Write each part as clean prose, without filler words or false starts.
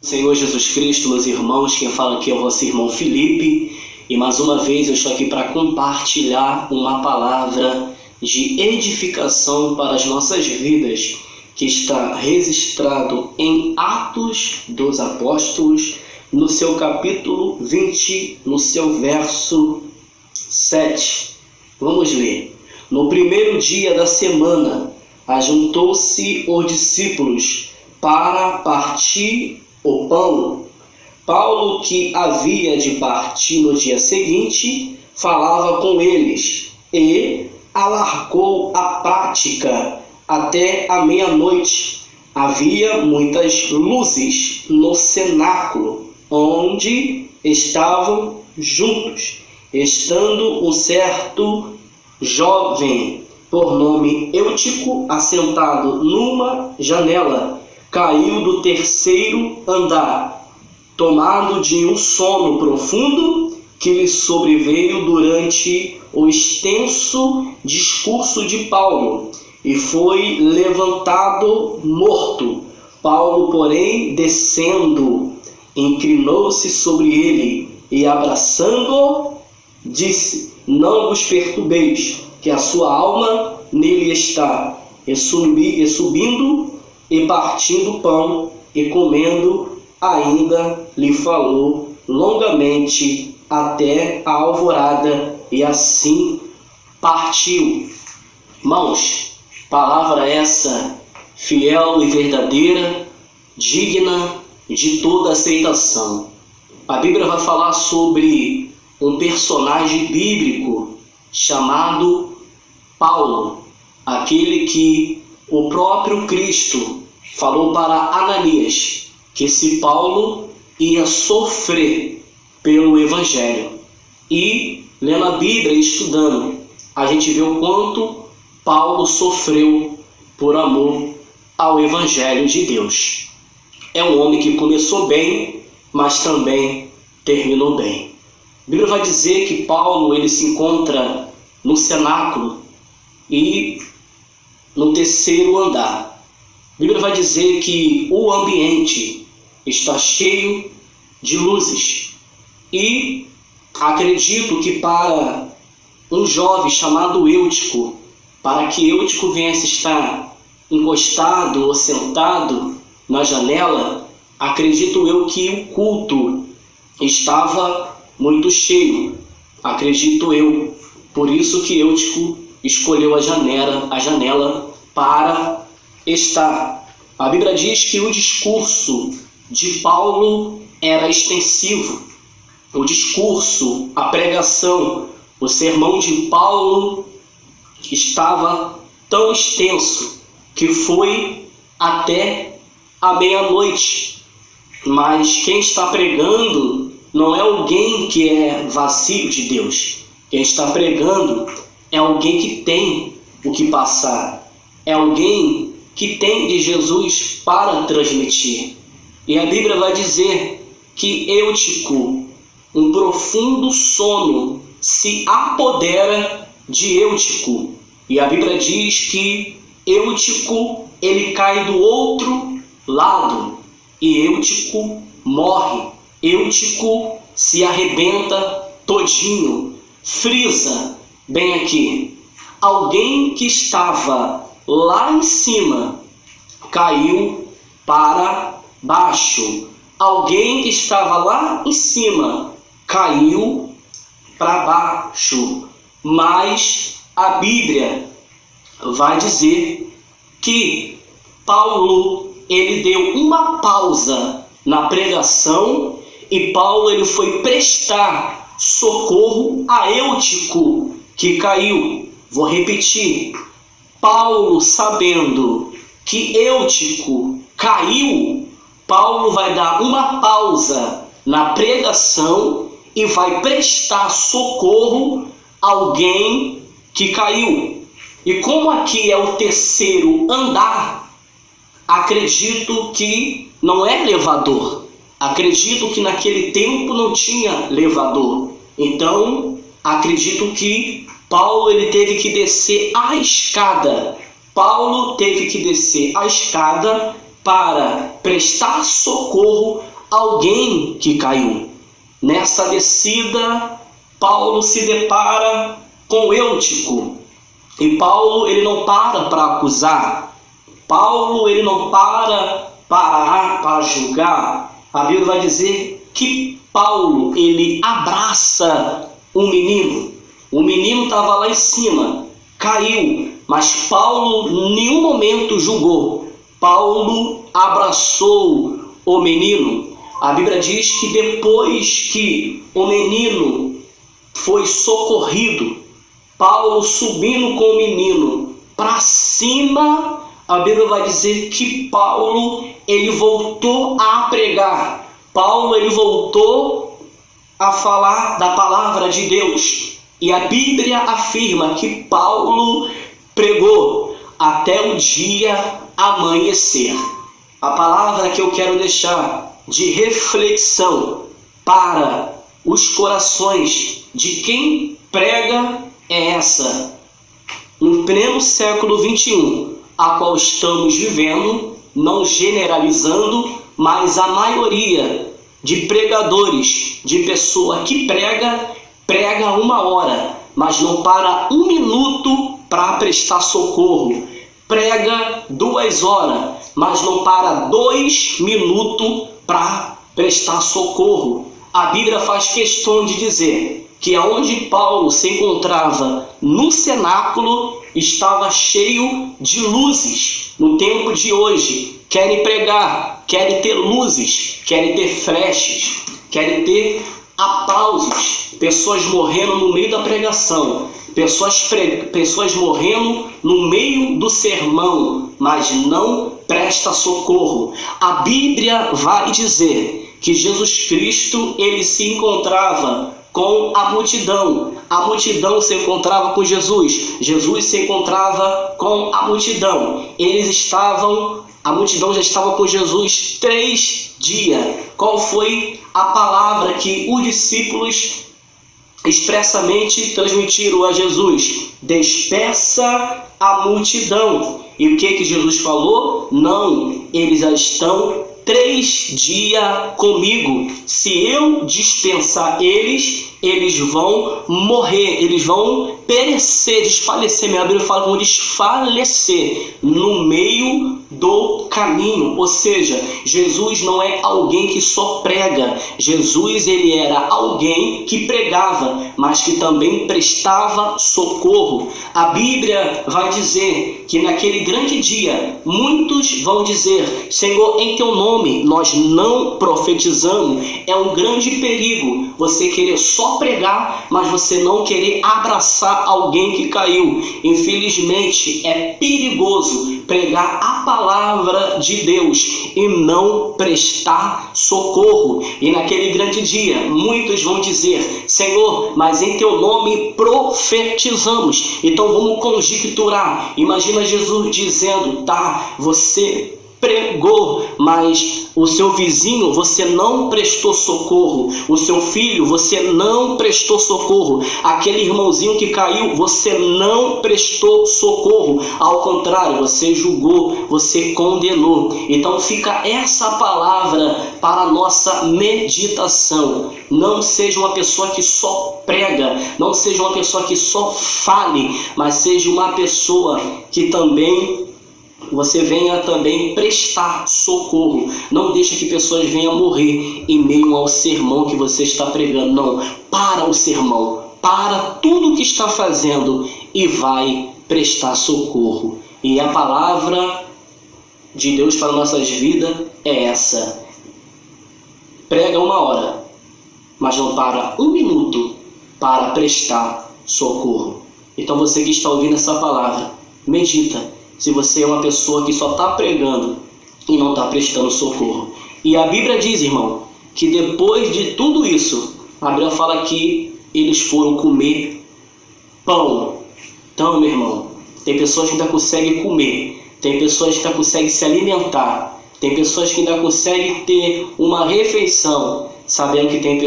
Senhor Jesus Cristo, meus irmãos, quem fala aqui é o vosso irmão Felipe, e mais uma vez eu estou aqui para compartilhar uma palavra de edificação para as nossas vidas, que está registrado em Atos dos Apóstolos, no seu capítulo 20, no seu verso 7. Vamos ler. No primeiro dia da semana, ajuntou-se os discípulos para partir o pão. Paulo, que havia de partir no dia seguinte, falava com eles e alargou a prática até a meia-noite. Havia muitas luzes no cenáculo, onde estavam juntos, estando um certo jovem, por nome Eutico, assentado numa janela, caiu do terceiro andar, tomado de um sono profundo que lhe sobreveio durante o extenso discurso de Paulo, e foi levantado morto. Paulo, porém, descendo, inclinou-se sobre ele e, abraçando-o, disse: não vos perturbeis, que a sua alma nele está. E subindo e partindo o pão e comendo, ainda lhe falou longamente até a alvorada, e assim partiu. Irmãos, palavra essa fiel e verdadeira, digna de toda aceitação. A Bíblia vai falar sobre um personagem bíblico chamado Paulo, aquele que o próprio Cristo falou para Ananias que esse Paulo ia sofrer pelo Evangelho. E, lendo a Bíblia e estudando, a gente vê o quanto Paulo sofreu por amor ao Evangelho de Deus. É um homem que começou bem, mas também terminou bem. A Bíblia vai dizer que Paulo ele se encontra no cenáculo e no terceiro andar. A Bíblia vai dizer que o ambiente está cheio de luzes. E acredito que para um jovem chamado Eutico, para que Eutico viesse estar encostado ou sentado na janela, acredito eu que o culto estava muito cheio, acredito eu. Por isso que Eutico escolheu a janela para estar. A Bíblia diz que o discurso de Paulo era extensivo. O discurso, a pregação, o sermão de Paulo estava tão extenso que foi até a meia-noite. Mas quem está pregando não é alguém que é vazio de Deus. Quem está pregando é alguém que tem o que passar. É alguém que tem de Jesus para transmitir. E a Bíblia vai dizer que Eutico, um profundo sono, se apodera de Eutico. E a Bíblia diz que Eutico, ele cai do outro lado. E Eutico morre. Eutico se arrebenta todinho. Frisa bem aqui. Alguém que estava lá em cima caiu para baixo. Alguém que estava lá em cima caiu para baixo. Mas a Bíblia vai dizer que Paulo ele deu uma pausa na pregação e Paulo ele foi prestar socorro a Eutico que caiu. Vou repetir. Paulo, sabendo que Eutico caiu, Paulo vai dar uma pausa na pregação e vai prestar socorro a alguém que caiu. E como aqui é o terceiro andar, acredito que não é elevador. Acredito que naquele tempo não tinha elevador. Então, acredito que Paulo ele teve que descer a escada. Paulo teve que descer a escada para prestar socorro a alguém que caiu. Nessa descida, Paulo se depara com Eutico. E Paulo, ele não para acusar. Paulo, ele não para julgar. A Bíblia vai dizer que Paulo, ele abraça um menino. O menino estava lá em cima, caiu, mas Paulo em nenhum momento julgou. Paulo abraçou o menino. A Bíblia diz que depois que o menino foi socorrido, Paulo subindo com o menino para cima, a Bíblia vai dizer que Paulo, ele voltou a pregar. Paulo, ele voltou a falar da palavra de Deus. E a Bíblia afirma que Paulo pregou até o dia amanhecer. A palavra que eu quero deixar de reflexão para os corações de quem prega é essa. No pleno século XXI, a qual estamos vivendo, não generalizando, mas a maioria de pregadores, de pessoa que prega 1 hora, mas não para 1 minuto para prestar socorro. Prega 2 horas, mas não para 2 minutos para prestar socorro. A Bíblia faz questão de dizer que aonde Paulo se encontrava no cenáculo estava cheio de luzes. No tempo de hoje, querem pregar, querem ter luzes, querem ter flashes, querem ter aplausos, pessoas morrendo no meio da pregação, pessoas morrendo no meio do sermão, mas não presta socorro. A Bíblia vai dizer que Jesus Cristo, ele se encontrava com a multidão se encontrava com Jesus, Jesus se encontrava com a multidão, a multidão já estava com Jesus 3 dias. Qual foi a palavra que os discípulos expressamente transmitiram a Jesus? Despeça a multidão. E o que Jesus falou? Não, eles já estão 3 dias comigo. Se eu dispensar eles vão morrer, eles vão perecer, desfalecer. Minha Bíblia fala como desfalecer no meio do caminho. Ou seja, Jesus não é alguém que só prega. Jesus, ele era alguém que pregava, mas que também prestava socorro. A Bíblia vai dizer que naquele grande dia, muitos vão dizer: Senhor, em teu nome nós não profetizamos. É um grande perigo você querer só pregar, mas você não querer abraçar alguém que caiu. Infelizmente, é perigoso pregar a palavra de Deus e não prestar socorro. E naquele grande dia, muitos vão dizer: Senhor, mas em teu nome profetizamos. Então vamos conjecturar. Imagina Jesus dizendo: tá, você pregou, mas o seu vizinho você não prestou socorro, o seu filho você não prestou socorro, aquele irmãozinho que caiu você não prestou socorro, ao contrário, você julgou, você condenou. Então fica essa palavra para a nossa meditação. Não seja uma pessoa que só prega, não seja uma pessoa que só fale, mas seja uma pessoa que também você venha também prestar socorro. Não deixe que pessoas venham morrer em meio ao sermão que você está pregando. Não, para o sermão, para tudo que está fazendo e vai prestar socorro. E a palavra de Deus para nossas vidas é essa: prega 1 hora, mas não para 1 minuto para prestar socorro. Então você que está ouvindo essa palavra, medita. Se você é uma pessoa que só está pregando e não está prestando socorro. E a Bíblia diz, irmão, que depois de tudo isso, a Bíblia fala que eles foram comer pão. Então, meu irmão, tem pessoas que ainda conseguem comer, tem pessoas que ainda conseguem se alimentar, tem pessoas que ainda conseguem ter uma refeição, sabendo que tem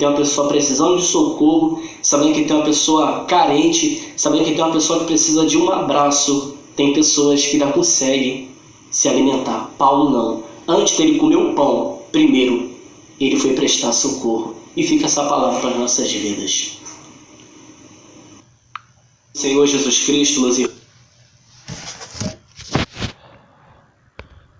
uma pessoa precisando de socorro, sabendo que tem uma pessoa carente, sabendo que tem uma pessoa que precisa de um abraço. Tem pessoas que ainda conseguem se alimentar. Paulo não. Antes dele comer o pão, primeiro ele foi prestar socorro. E fica essa palavra para as nossas vidas. Senhor Jesus Cristo, meus irmãos,